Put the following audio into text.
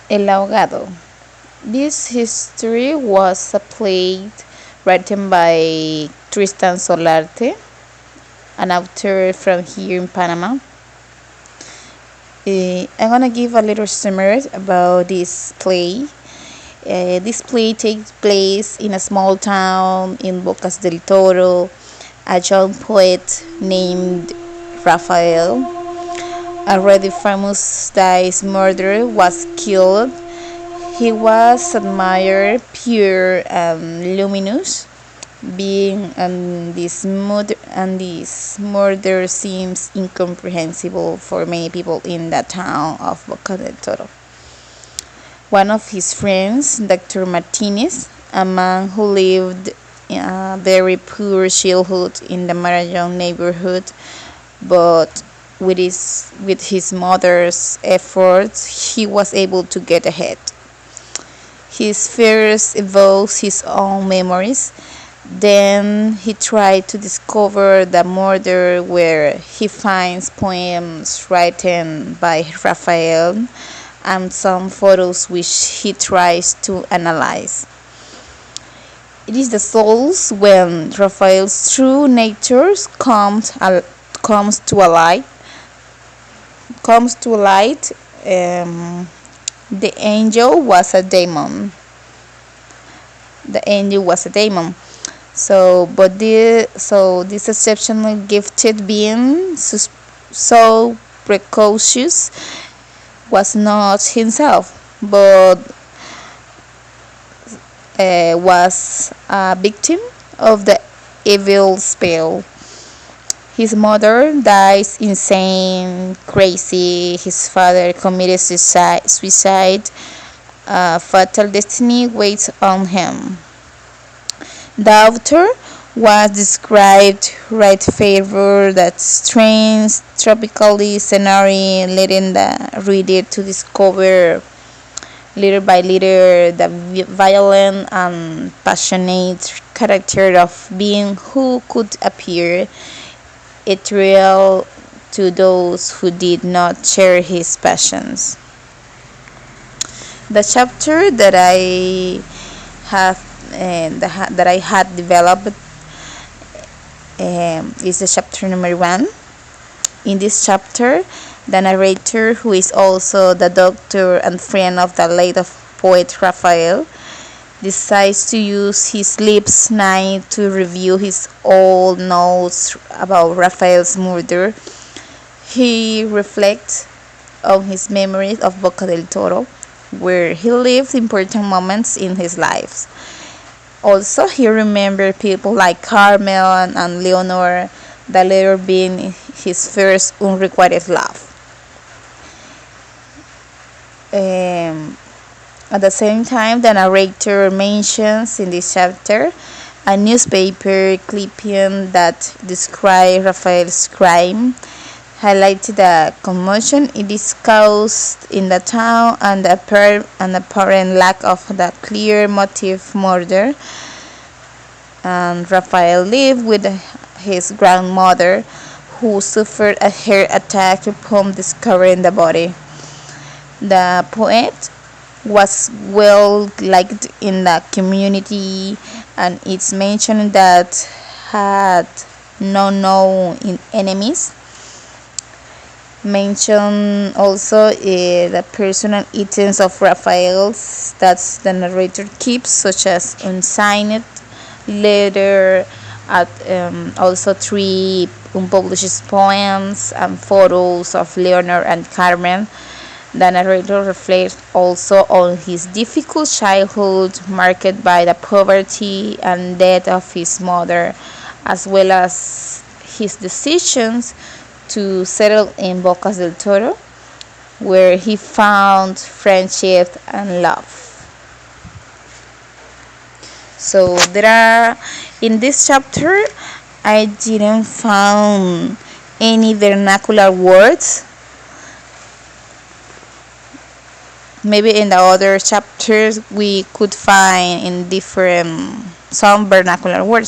El Ahogado. This history was a play written by Tristan Solarte, an author from here in Panama. I'm gonna give a little summary about this play. This play takes place in a small town in Bocas del Toro. A young poet named Rafael, already famous that his murderer, was killed. He was admired, pure and luminous being, and this murder seems incomprehensible for many people in the town of Boca del Toro. One of his friends, Dr. Martinez, a man who lived in a very poor childhood in the Marajon neighborhood, but with his mother's efforts, he was able to get ahead. His first evokes his own memories. Then he tried to discover the murder, where he finds poems written by Raphael and some photos which he tries to analyze. It is the souls when Raphael's true nature comes to a light. The angel was a demon. This exceptionally gifted being, so precocious, was not himself, but was a victim of the evil spell. His mother dies insane, crazy. His father committed suicide. Fatal destiny waits on him. The author was described right favor that strange tropical scenario, letting the reader to discover little by little the violent and passionate character of being who could appear ethereal to those who did not share his passions. The chapter that I had developed is the chapter number 1. In this chapter, the narrator, who is also the doctor and friend of the late poet Raphael, decides to use his sleepless night to review his old notes about Raphael's murder. He reflects on his memories of Boca del Toro, where he lived important moments in his life. Also, he remembered people like Carmel and Leonor, the latter being his first unrequited love. At the same time, the narrator mentions in this chapter a newspaper clipping that describes Raphael's crime, highlighted the commotion it is caused in the town and the apparent lack of the clear motive murder. And Raphael lived with his grandmother, who suffered a heart attack upon discovering the body. The poet was well liked in the community, and it's mentioned that had no known enemies. Mention also the personal items of Raphael's that the narrator keeps, such as unsigned letter, also 3 unpublished poems and photos of Leonor and Carmen. The narrator reflects also on his difficult childhood, marked by the poverty and death of his mother, as well as his decisions to settle in Bocas del Toro, where he found friendship and love. So in this chapter, I didn't find any vernacular words. Maybe in the other chapters we could find in different some vernacular words.